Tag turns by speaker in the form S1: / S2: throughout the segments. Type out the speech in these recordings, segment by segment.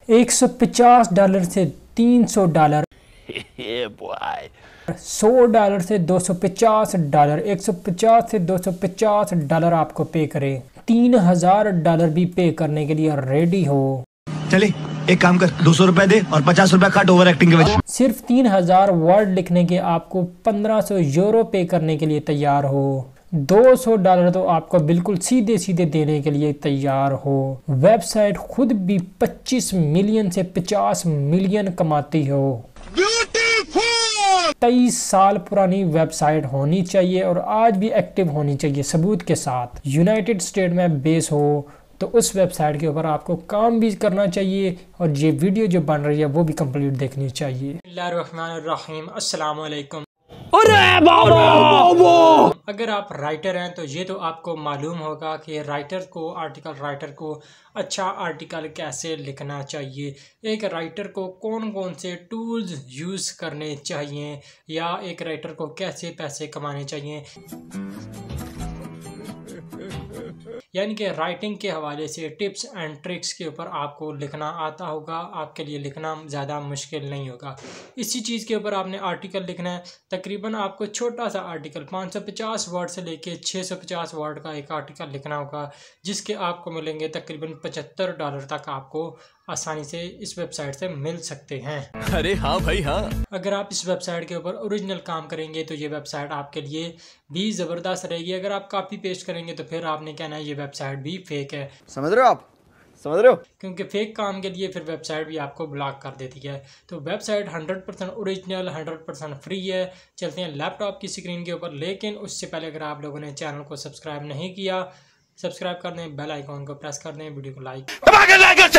S1: $150 से $300, $100 से $250, $150 से $250 आपको पे करे, $3000 भी पे करने के लिए रेडी हो।
S2: चले एक काम कर, 200 रुपए दे और 50 रुपए काट ओवर एक्टिंग के वजह।
S1: सिर्फ 3000 वर्ड लिखने के आपको 1500 यूरो पे करने के लिए तैयार हो। $200 तो आपको बिल्कुल सीधे सीधे देने के लिए तैयार हो। वेबसाइट खुद भी 25 मिलियन से 50 मिलियन कमाती हो। 23 साल पुरानी वेबसाइट होनी चाहिए और आज भी एक्टिव होनी चाहिए सबूत के साथ। यूनाइटेड स्टेट में बेस हो तो उस वेबसाइट के ऊपर आपको काम भी करना चाहिए और ये वीडियो जो बन रही है वो भी कंप्लीट देखनी चाहिए। अस्सलाम वालेकुम। अगर आप राइटर हैं तो ये तो आपको मालूम होगा कि आर्टिकल राइटर को अच्छा आर्टिकल कैसे लिखना चाहिए, एक राइटर को कौन कौन से टूल्स यूज़ करने चाहिए या एक राइटर को कैसे पैसे कमाने चाहिए। यानी कि राइटिंग के हवाले से टिप्स एंड ट्रिक्स के ऊपर आपको लिखना आता होगा, आपके लिए लिखना ज़्यादा मुश्किल नहीं होगा। इसी चीज़ के ऊपर आपने आर्टिकल लिखना है। तकरीबन आपको छोटा सा आर्टिकल 550 वर्ड से लेके 650 वर्ड का एक आर्टिकल लिखना होगा, जिसके आपको मिलेंगे तकरीबन $75 तक आपको आसानी से इस वेबसाइट से मिल सकते हैं।
S3: अरे हाँ भाई हाँ।
S1: अगर आप इस वेबसाइट के ऊपर ओरिजिनल काम करेंगे तो ये वेबसाइट आपके लिए भी ज़बरदस्त रहेगी। अगर आप कॉपी पेस्ट करेंगे तो फिर आपने कहना है ये वेबसाइट भी फेक है।
S3: समझ रहे हो आप? समझ रहे हो?
S1: क्योंकि फेक काम के लिए फिर वेबसाइट भी आपको ब्लॉक कर देती है। तो वेबसाइट 100% ओरिजिनल 100% फ्री है। चलते हैं लैपटॉप की स्क्रीन के ऊपर, लेकिन उससे पहले अगर आप लोगों ने चैनल को सब्सक्राइब नहीं किया, सब्सक्राइब कर दें, बेल आइकॉन को प्रेस कर दें, वीडियो को लाइक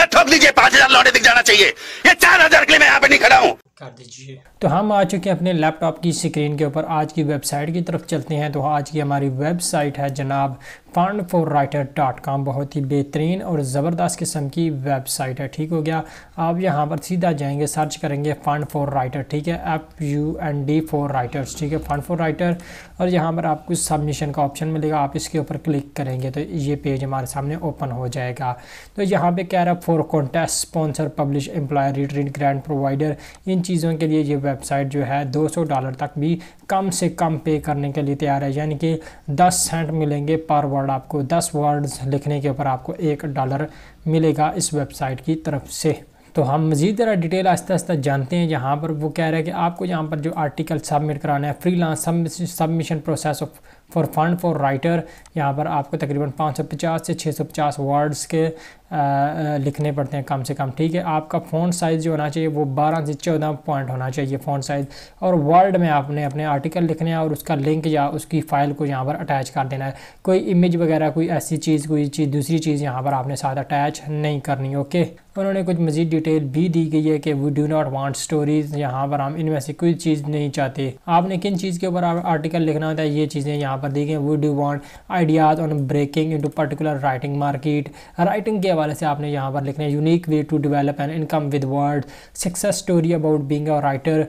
S2: ठोक दीजिए, 5000 लौटे दिख जाना चाहिए। ये 4000 के लिए मैं यहाँ पे नहीं खड़ा हूँ
S1: कर दीजिए। तो हम आ चुके हैं अपने लैपटॉप की स्क्रीन के ऊपर। आज की वेबसाइट की तरफ चलते हैं। तो आज की हमारी वेबसाइट है जनाब fundforwriter.com। बहुत ही बेहतरीन और ज़बरदस्त किस्म की वेबसाइट है। ठीक हो गया। आप यहाँ पर सीधा जाएंगे, सर्च करेंगे फंड फॉर राइटर, ठीक है, FUND फॉर राइटर्स, ठीक है, फंड फॉर राइटर। और यहाँ पर आपको सबमिशन का ऑप्शन मिलेगा, आप इसके ऊपर क्लिक करेंगे तो ये पेज हमारे सामने ओपन हो जाएगा। तो यहाँ पे कह रहा है for contest, sponsor, publish, employer, retreat, grant provider, इन चीज़ों के लिए ये वेबसाइट जो है $200 तक भी कम से कम पे करने के लिए तैयार है। यानी कि 10 सेंट मिलेंगे पर वर्ड आपको। 10 वर्ड्स लिखने के ऊपर आपको $1 मिलेगा इस वेबसाइट की तरफ से। तो हम मज़ीद ज़रा डिटेल आहिस्ता आहिस्ता जानते हैं। यहाँ पर वो कह रहा है कि आपको यहाँ पर जो आर्टिकल सबमिट कराना है, freelance submission process for fund for writer, यहाँ पर आपको तकरीबन 550 से 650 वर्ड्स के लिखने पड़ते हैं कम से कम, ठीक है। आपका फ़ॉन्ट साइज़ जो होना चाहिए वो 12 से 14 पॉइंट होना चाहिए फ़ॉन्ट साइज़। और वर्ड में आपने अपने आर्टिकल लिखने हैं और उसका लिंक या उसकी फ़ाइल को यहाँ पर अटैच कर देना है। कोई इमेज वगैरह, कोई ऐसी चीज़, कोई चीज़ दूसरी चीज़ यहाँ पर आपने साथ अटैच नहीं करनी। ओके। उन्होंने कुछ मज़ीद डिटेल भी दी गई है कि we do not want stories, यहाँ पर हम इनमें से कोई चीज़ नहीं चाहते। आपने किन चीज़ के ऊपर आर्टिकल लिखना होता है ये चीज़ें यहाँ पर दी गई। We do want ideas on breaking into particular writing market, writing के हवाले से आपने यहाँ पर लिखना है। Unique way to develop an income with word, success story about being a writer,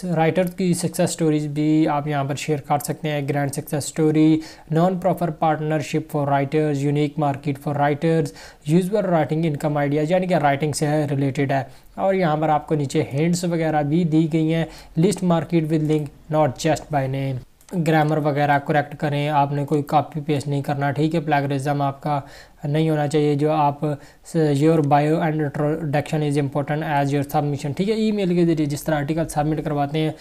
S1: writer की सक्सेस स्टोरीज भी आप यहाँ पर शेयर कर सकते हैं। Grand success story, non profit partnership for writers, unique market for writers, usual writing income ideas, यानी कि राइटिंग से रिलेटेड है। और यहाँ पर आपको नीचे हिंट्स वगैरह भी दी गई हैं। List market with link not just by name, grammar वगैरह करेक्ट करें, आपने कोई कॉपी पेस्ट नहीं करना, ठीक है। प्लेगरिज्म आपका नहीं होना चाहिए। जो आप your bio and introduction is important as your submission, ठीक है। ईमेल के ज़रिए जिस तरह आर्टिकल सबमिट करवाते हैं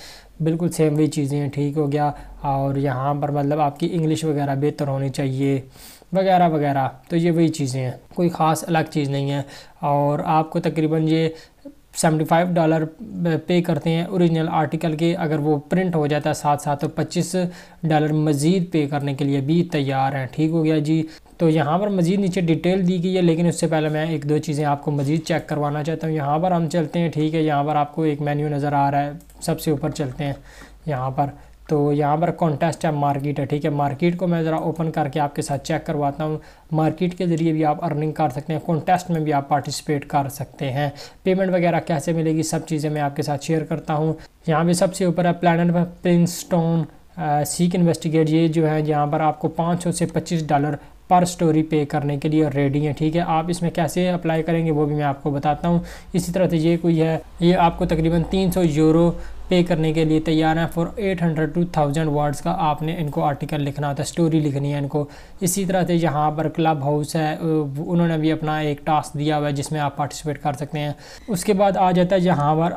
S1: बिल्कुल सेम वही चीज़ें हैं, ठीक हो गया। और यहाँ पर मतलब आपकी इंग्लिश वगैरह बेहतर होनी चाहिए वगैरह वगैरह। तो ये वही चीज़ें हैं, कोई ख़ास अलग चीज़ नहीं है। और आपको तकरीबन ये $75 पे करते हैं ओरिजिनल आर्टिकल के। अगर वो प्रिंट हो जाता है साथ साथ तो $25 मज़ीद पे करने के लिए भी तैयार हैं, ठीक हो गया जी। तो यहाँ पर मज़ीद नीचे डिटेल दी गई है, लेकिन उससे पहले मैं एक दो चीज़ें आपको मज़ीद चेक करवाना चाहता हूँ। यहाँ पर हम चलते हैं, ठीक है। यहाँ पर आपको एक मेन्यू नज़र आ रहा है, सबसे ऊपर चलते हैं यहाँ पर। तो यहाँ पर कॉन्टेस्ट है, मार्केट है, ठीक है। मार्केट को मैं ज़रा ओपन करके आपके साथ चेक करवाता हूँ। मार्केट के ज़रिए भी आप अर्निंग कर सकते हैं, कॉन्टेस्ट में भी आप पार्टिसिपेट कर सकते हैं। पेमेंट वगैरह कैसे मिलेगी सब चीज़ें मैं आपके साथ शेयर करता हूँ। यहाँ भी सबसे ऊपर है प्लानट प्रिंसटोन सीक इन्वेस्टिगेट, ये जो है यहाँ पर आपको $500 से $25 पर स्टोरी पे करने के लिए रेडी हैं। ठीक है, आप इसमें कैसे अप्लाई करेंगे वो भी मैं आपको बताता हूँ। इसी तरह से ये कोई है, ये आपको तकरीबन 300 यूरो पे करने के लिए तैयार है। फॉर 800 to 1000 वर्ड्स का आपने इनको आर्टिकल लिखना होता है, स्टोरी लिखनी है इनको। इसी तरह से यहाँ पर क्लब हाउस है, उन्होंने भी अपना एक टास्क दिया हुआ है जिसमें आप पार्टिसिपेट कर सकते हैं। उसके बाद आ जाता है यहाँ पर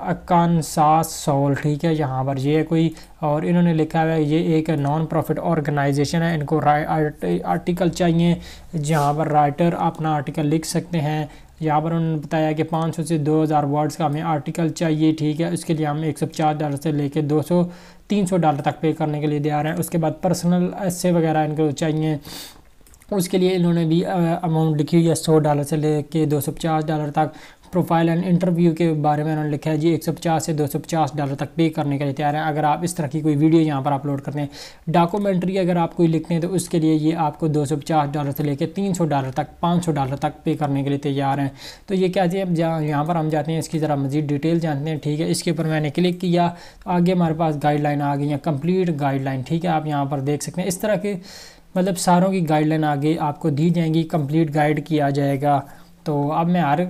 S1: अकानसास सोल। ठीक है, यहाँ पर ये कोई और इन्होंने लिखा हुआ है, ये एक नॉन प्रॉफिट ऑर्गेनाइजेशन है, इनको आर्टिकल चाहिए जहाँ पर राइटर अपना आर्टिकल लिख सकते हैं। यहाँ पर उन्होंने बताया कि 500 से 2000 वर्ड्स का हमें आर्टिकल चाहिए। ठीक है, उसके लिए हम $150 से लेके 200-300 डॉलर तक पे करने के लिए तैयार हैं। उसके बाद पर्सनल ऐसे वगैरह इनको चाहिए, उसके लिए इन्होंने भी अमाउंट लिखी हुई है $100 से लेके $250 तक। प्रोफाइल एंड इंटरव्यू के बारे में उन्होंने लिखा है जी 150 से $250 तक पे करने के लिए तैयार हैं अगर आप इस तरह की कोई वीडियो यहाँ पर अपलोड करते हैं। डॉक्यूमेंट्री अगर आप कोई लिखते हैं तो उसके लिए ये आपको $250 से लेकर $300 तक $500 तक पे करने के लिए तैयार हैं। तो ये क्या है, यहाँ पर हम जाते हैं, इसकी ज़रा मज़ीद डिटेल जानते हैं। ठीक है, इसके ऊपर मैंने क्लिक किया, आगे हमारे पास गाइडलाइन आ गई है, कंप्लीट गाइडलाइन। ठीक है, आप यहाँ पर देख सकते हैं इस तरह के मतलब सारों की गाइडलाइन आगे आपको दी जाएंगी, कंप्लीट गाइड किया जाएगा। तो अब मैं हर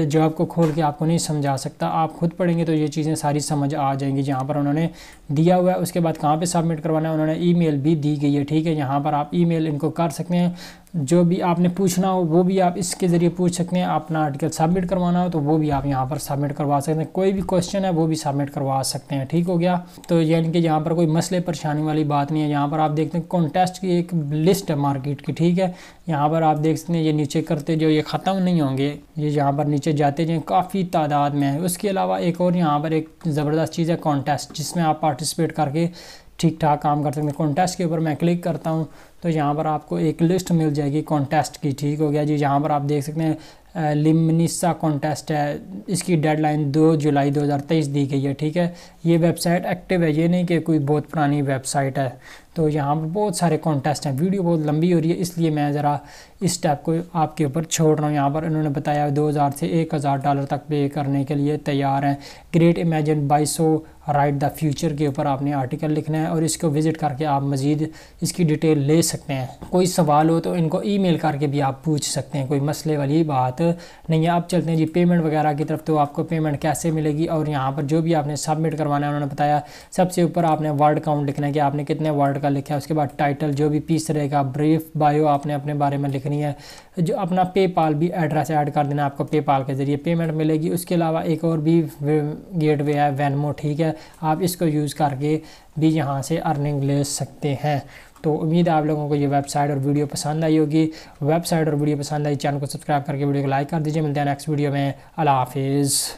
S1: जॉब को खोल के आपको नहीं समझा सकता, आप खुद पढ़ेंगे तो ये चीज़ें सारी समझ आ जाएंगी। जहाँ पर उन्होंने दिया हुआ है, उसके बाद कहाँ पे सबमिट करवाना है, उन्होंने ईमेल भी दी गई है। ठीक है, यहाँ पर आप ईमेल इनको कर सकते हैं, जो भी आपने पूछना हो वो भी आप इसके ज़रिए पूछ सकते हैं। अपना आर्टिकल सबमिट करवाना हो तो वो भी आप यहाँ पर सबमिट करवा सकते हैं, कोई भी क्वेश्चन है वो भी सबमिट करवा सकते हैं। ठीक हो गया, तो यानी कि यहाँ पर कोई मसले परेशानी वाली बात नहीं है। यहाँ पर आप देखते हैं कॉन्टेस्ट की एक लिस्ट है मार्केट की। ठीक है, यहाँ पर आप देख सकते हैं, ये नीचे करते जो ये ख़त्म नहीं होंगे, ये यहाँ पर नीचे जाते जो काफ़ी तादाद में है। उसके अलावा एक और यहाँ पर एक ज़बरदस्त चीज़ है कॉन्टेस्ट, जिसमें आप पार्टिसिपेट करके ठीक ठाक काम कर सकते हैं। कॉन्टेस्ट के ऊपर मैं क्लिक करता हूँ तो यहाँ पर आपको एक लिस्ट मिल जाएगी कॉन्टेस्ट की। ठीक हो गया जी, यहाँ पर आप देख सकते हैं लिमनिसा कॉन्टेस्ट है, इसकी डेडलाइन 2 जुलाई 2023 दी गई है। ठीक है, ये वेबसाइट एक्टिव है, ये नहीं कि कोई बहुत पुरानी वेबसाइट है। तो यहाँ पर बहुत सारे कॉन्टेस्ट हैं, वीडियो बहुत लंबी हो रही है इसलिए मैं ज़रा इस स्टेप को आपके ऊपर छोड़ रहा हूँ। यहाँ पर इन्होंने बताया 2000 से $1000 तक पे करने के लिए तैयार हैं। ग्रेट इमेजिन बाइसो राइट द फ्यूचर के ऊपर आपने आर्टिकल लिखना है और इसको विज़िट करके आप मज़ीद इसकी डिटेल ले सकते हैं। कोई सवाल हो तो इनको ईमेल करके भी आप पूछ सकते हैं, कोई मसले वाली बात नहीं है। आप चलते हैं जी पेमेंट वगैरह की तरफ। तो आपको पेमेंट कैसे मिलेगी और यहाँ पर जो भी आपने सबमिट करवाना है उन्होंने बताया सबसे ऊपर आपने वर्ड काउंट लिखना है कि आपने कितने वर्ड का लिखा है। उसके बाद टाइटल जो भी पीस रहेगा, ब्रीफ बायो आपने अपने बारे में लिखनी है। जो अपना पेपाल भी एड्रेस ऐड कर देना, आपको पेपाल के ज़रिए पेमेंट मिलेगी। उसके अलावा एक और भी गेटवे है वेनमो। ठीक है, आप इसको यूज़ करके भी यहाँ से अर्निंग ले सकते हैं। तो उम्मीद है आप लोगों को ये वेबसाइट और वीडियो पसंद आई होगी। वेबसाइट और वीडियो पसंद आई, चैनल को सब्सक्राइब करके वीडियो को लाइक कर दीजिए। मिलते हैं नेक्स्ट वीडियो में। अल्लाह हाफिज़।